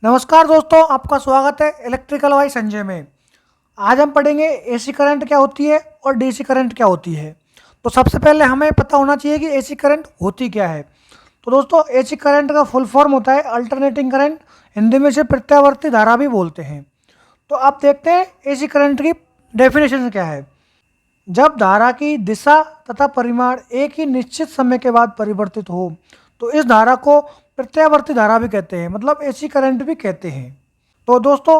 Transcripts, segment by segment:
नमस्कार दोस्तों, आपका स्वागत है इलेक्ट्रिकल वाई संजय में। आज हम पढ़ेंगे एसी करंट क्या होती है और डीसी करंट क्या होती है। तो सबसे पहले हमें पता होना चाहिए कि एसी करंट होती क्या है। तो दोस्तों, एसी करंट का फुल फॉर्म होता है अल्टरनेटिंग करंट, हिंदी में से प्रत्यावर्ती धारा भी बोलते हैं। तो आप देखते हैं एसी करंट की डेफिनेशन क्या है। जब धारा की दिशा तथा परिमाण एक ही निश्चित समय के बाद परिवर्तित हो तो इस धारा को प्रत्यावर्ती धारा भी कहते हैं, मतलब एसी करंट भी कहते हैं। तो दोस्तों,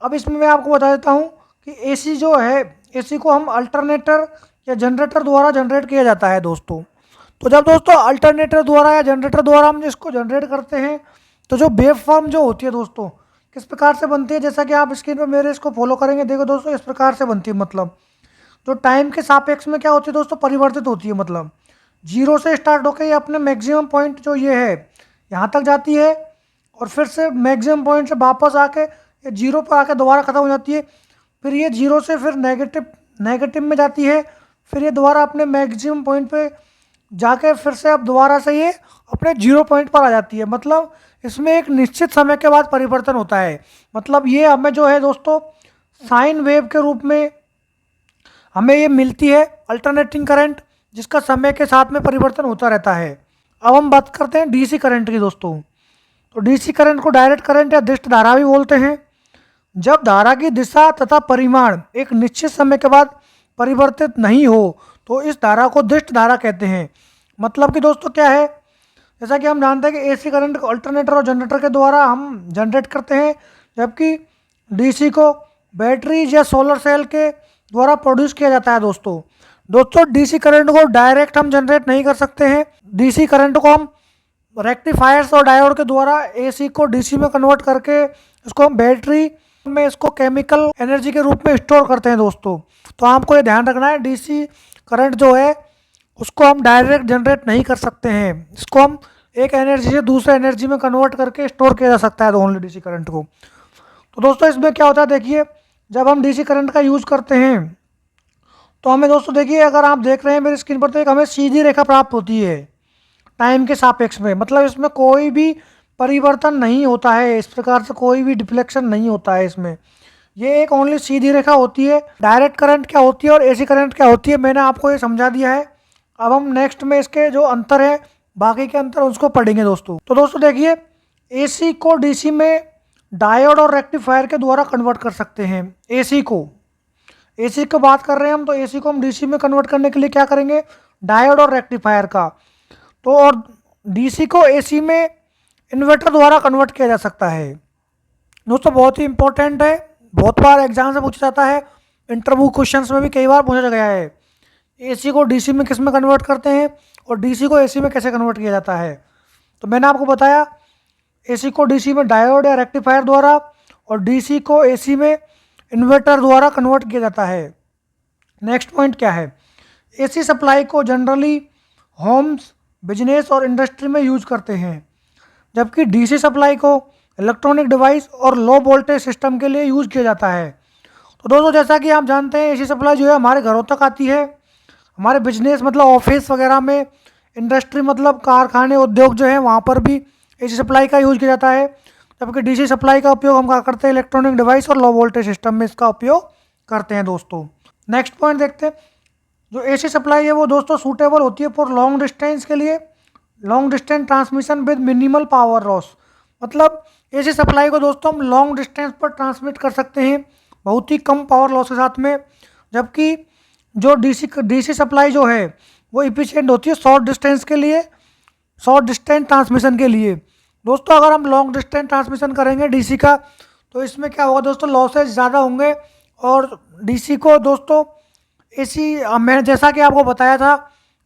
अब इसमें मैं आपको बता देता हूँ कि एसी जो है, एसी को हम अल्टरनेटर या जनरेटर द्वारा जनरेट किया जाता है दोस्तों। तो जब दोस्तों अल्टरनेटर द्वारा या जनरेटर द्वारा हम इसको जनरेट करते हैं तो जो वेव फॉर्म जो होती है दोस्तों किस प्रकार से बनती है, जैसा कि आप स्क्रीन पर मेरे इसको फॉलो करेंगे, देखो दोस्तों इस प्रकार से बनती है। मतलब जो टाइम के सापेक्ष में क्या होती है दोस्तों, परिवर्तित होती है। मतलब जीरो से स्टार्ट होकर ये अपने मैक्सिमम पॉइंट जो ये है यहाँ तक जाती है और फिर से मैक्सिमम पॉइंट से वापस आके ये जीरो पर आके दोबारा ख़त्म हो जाती है। फिर ये जीरो से फिर नेगेटिव में जाती है, फिर ये दोबारा अपने मैक्सिमम पॉइंट पे जाके फिर से अब दोबारा से ये अपने जीरो पॉइंट पर आ जाती है। मतलब इसमें एक निश्चित समय के बाद परिवर्तन होता है। मतलब ये हमें जो है दोस्तों साइन वेव के रूप में हमें ये मिलती है अल्टरनेटिंग करंट, जिसका समय के साथ में परिवर्तन होता रहता है। अब हम बात करते हैं डीसी करंट की दोस्तों। तो डीसी करंट को डायरेक्ट करंट या दिष्ट धारा भी बोलते हैं। जब धारा की दिशा तथा परिमाण एक निश्चित समय के बाद परिवर्तित नहीं हो तो इस धारा को दिष्ट धारा कहते हैं। मतलब कि दोस्तों क्या है, जैसा कि हम जानते हैं कि एसी करंट को अल्टरनेटर और जनरेटर के द्वारा हम जनरेट करते हैं, जबकि डीसी को बैटरीज या सोलर सेल के द्वारा प्रोड्यूस किया जाता है दोस्तों डीसी करंट को डायरेक्ट हम जनरेट नहीं कर सकते हैं। डीसी करंट को हम रेक्टिफायर्स और डायोड के द्वारा एसी को डीसी में कन्वर्ट करके इसको हम बैटरी में इसको केमिकल एनर्जी के रूप में स्टोर करते हैं दोस्तों। तो आपको ये ध्यान रखना है, डीसी करंट जो है उसको हम डायरेक्ट जनरेट नहीं कर सकते हैं। इसको हम एक एनर्जी से दूसरे एनर्जी में कन्वर्ट करके स्टोर किया जा सकता है ओनली डीसी करंट को। तो दोस्तों इसमें क्या होता है, देखिए जब हम डीसी करंट का यूज़ करते हैं तो हमें दोस्तों देखिए, अगर आप देख रहे हैं मेरी स्क्रीन पर, तो एक हमें सीधी रेखा प्राप्त होती है टाइम के सापेक्ष में। मतलब इसमें कोई भी परिवर्तन नहीं होता है, इस प्रकार से कोई भी डिफ्लेक्शन नहीं होता है इसमें। ये एक ओनली सीधी रेखा होती है। डायरेक्ट करंट क्या होती है और एसी करंट क्या होती है मैंने आपको ये समझा दिया है। अब हम नेक्स्ट में इसके जो अंतर है, बाकी के अंतर उसको पढ़ेंगे दोस्तों। तो दोस्तों देखिए, एसी को डीसी में डायोड और रेक्टिफायर के द्वारा कन्वर्ट कर सकते हैं। एसी की बात कर रहे हैं हम, तो एसी को हम डीसी में कन्वर्ट करने के लिए क्या करेंगे, डायोड और रेक्टिफायर का। तो और डीसी को एसी में इन्वर्टर द्वारा कन्वर्ट किया जा सकता है दोस्तों। बहुत ही इंपॉर्टेंट है, बहुत बार एग्जाम से पूछा जाता है, इंटरव्यू क्वेश्चंस में भी कई बार पूछा गया है। एसी को डीसी में किस में कन्वर्ट करते हैं और डीसी को एसी में कैसे कन्वर्ट किया जाता है। तो मैंने आपको बताया, एसी को डीसी में डायोड या रेक्टिफायर द्वारा और डीसी को एसी में इन्वर्टर द्वारा कन्वर्ट किया जाता है। नेक्स्ट पॉइंट क्या है, एसी सप्लाई को जनरली होम्स, बिजनेस और इंडस्ट्री में यूज करते हैं, जबकि डीसी सप्लाई को इलेक्ट्रॉनिक डिवाइस और लो वोल्टेज सिस्टम के लिए यूज किया जाता है। तो दोस्तों जैसा कि आप जानते हैं, एसी सप्लाई जो है हमारे घरों तक आती है, हमारे बिजनेस मतलब ऑफिस वगैरह में, इंडस्ट्री मतलब कारखाने उद्योग जो है वहाँ पर भी एसी सप्लाई का यूज किया जाता है। जबकि डीसी सप्लाई का उपयोग हम क्या करते हैं, इलेक्ट्रॉनिक डिवाइस और लो वोल्टेज सिस्टम में इसका उपयोग करते हैं दोस्तों। नेक्स्ट पॉइंट देखते हैं, जो एसी सप्लाई है वो दोस्तों सूटेबल होती है फॉर लॉन्ग डिस्टेंस के लिए, long distance transmission with minimal power loss. मतलब एसी सप्लाई को दोस्तों हम लॉन्ग डिस्टेंस पर ट्रांसमिट कर सकते हैं बहुत ही कम पावर लॉस के साथ में, जबकि जो डीसी सप्लाई जो है वो इफिशिएंट होती है शॉर्ट डिस्टेंस के लिए, शॉर्ट डिस्टेंस ट्रांसमिशन के लिए। दोस्तों अगर हम लॉन्ग डिस्टेंस ट्रांसमिशन करेंगे डीसी का, तो इसमें क्या होगा दोस्तों, लॉसेज ज़्यादा होंगे। और डीसी को दोस्तों एसी, मैंने जैसा कि आपको बताया था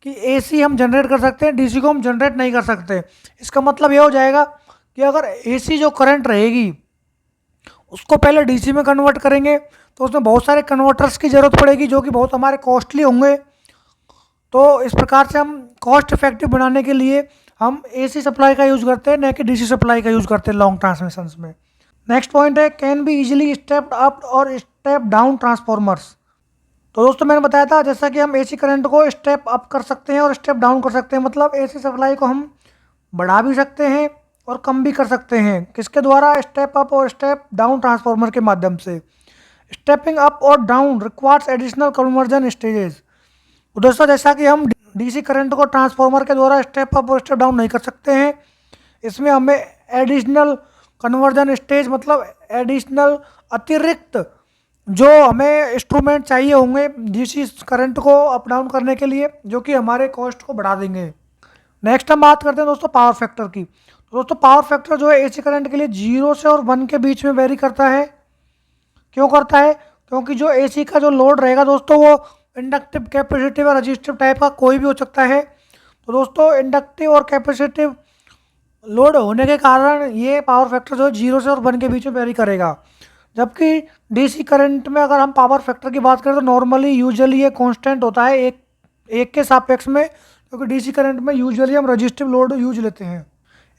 कि एसी हम जनरेट कर सकते हैं, डीसी को हम जनरेट नहीं कर सकते। इसका मतलब ये हो जाएगा कि अगर एसी जो करंट रहेगी उसको पहले डीसी में कन्वर्ट करेंगे तो उसमें बहुत सारे कन्वर्टर्स की ज़रूरत पड़ेगी, जो कि बहुत हमारे कॉस्टली होंगे। तो इस प्रकार से हम कॉस्ट इफेक्टिव बनाने के लिए हम एसी सप्लाई का यूज़ करते हैं, न कि डीसी सप्लाई का यूज़ करते हैं लॉन्ग ट्रांसमिशंस में। नेक्स्ट पॉइंट है, can be easily stepped up और स्टेप डाउन ट्रांसफॉर्मर्स। तो दोस्तों मैंने बताया था, जैसा कि हम एसी करंट को स्टेप अप कर सकते हैं और स्टेप डाउन कर सकते हैं। मतलब एसी सप्लाई को हम बढ़ा भी सकते हैं और कम भी कर सकते हैं। किसके द्वारा? स्टेप अप और स्टेप डाउन ट्रांसफार्मर के माध्यम से। स्टेपिंग अप और down requires additional conversion stages. तो दोस्तों जैसा कि हम डीसी करंट को ट्रांसफार्मर के द्वारा स्टेप अप और स्टेप डाउन नहीं कर सकते हैं, इसमें हमें एडिशनल कन्वर्जन स्टेज मतलब एडिशनल अतिरिक्त जो हमें इंस्ट्रूमेंट चाहिए होंगे डीसी करंट को अप डाउन करने के लिए, जो कि हमारे कॉस्ट को बढ़ा देंगे। नेक्स्ट हम बात करते हैं दोस्तों पावर फैक्टर की। तो दोस्तों पावर फैक्टर जो है एसी करंट के लिए 0 से और 1 के बीच में वेरी करता है। क्यों करता है? क्योंकि जो एसी का जो लोड रहेगा दोस्तों वो इंडक्टिव, कैपेसिटिव और रजिस्टिव टाइप का कोई भी हो सकता है। तो दोस्तों इंडक्टिव और कैपेसिटिव लोड होने के कारण ये पावर फैक्टर जो है 0 से और 1 के बीच में वेरी करेगा। जबकि डीसी करंट में अगर हम पावर फैक्टर की बात करें तो नॉर्मली यूजुअली ये कांस्टेंट होता है एक के सापेक्ष में, क्योंकि डीसी करंट में यूजुअली हम रजिस्टिव लोड यूज लेते हैं।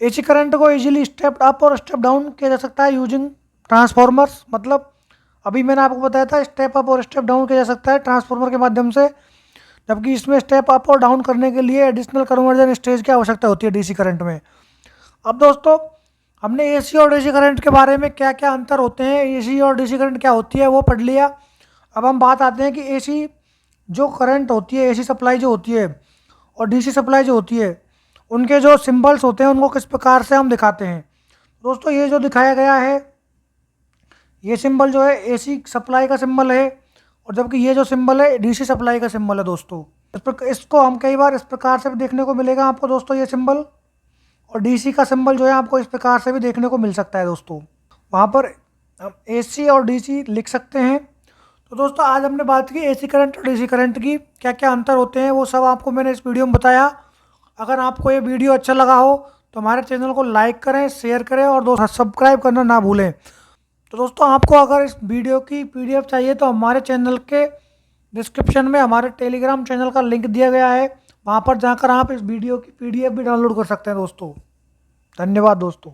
एसी करंट को इजीली स्टेप अप और स्टेप डाउन किया जा सकता है यूजिंग ट्रांसफॉर्मर्स। मतलब अभी मैंने आपको बताया था स्टेप अप और स्टेप डाउन किया जा सकता है ट्रांसफॉर्मर के माध्यम से, जबकि इसमें स्टेप अप और डाउन करने के लिए एडिशनल कन्वर्जन स्टेज की आवश्यकता होती है डीसी करंट में। अब दोस्तों हमने एसी और डीसी करंट के बारे में क्या क्या अंतर होते हैं, एसी और डीसी करंट क्या होती है वो पढ़ लिया। अब हम बात आते हैं कि एसी जो करंट होती है, एसी सप्लाई जो होती है और डीसी सप्लाई जो होती है, उनके जो सिंबल्स होते हैं उनको किस प्रकार से हम दिखाते हैं। दोस्तों ये जो दिखाया गया है ये सिंबल जो है एसी सप्लाई का सिंबल है, और जबकि ये जो सिंबल है डीसी सप्लाई का सिंबल है दोस्तों। इसको हम कई बार इस प्रकार से भी देखने को मिलेगा आपको दोस्तों ये सिंबल, और डीसी का सिंबल जो है आपको इस प्रकार से भी देखने को मिल सकता है दोस्तों। वहाँ पर एसी और डीसी लिख सकते हैं। तो दोस्तों आज हमने बात की एसी करंट और डीसी करंट की, क्या क्या अंतर होते हैं वो सब आपको मैंने इस वीडियो में बताया। अगर आपको ये वीडियो अच्छा लगा हो तो हमारे चैनल को लाइक करें, शेयर करें और दोस्तों सब्सक्राइब करना ना भूलें। तो दोस्तों आपको अगर इस वीडियो की पीडीएफ चाहिए तो हमारे चैनल के डिस्क्रिप्शन में हमारे टेलीग्राम चैनल का लिंक दिया गया है, वहाँ पर जाकर आप इस वीडियो की पीडीएफ भी डाउनलोड कर सकते हैं दोस्तों। धन्यवाद दोस्तों।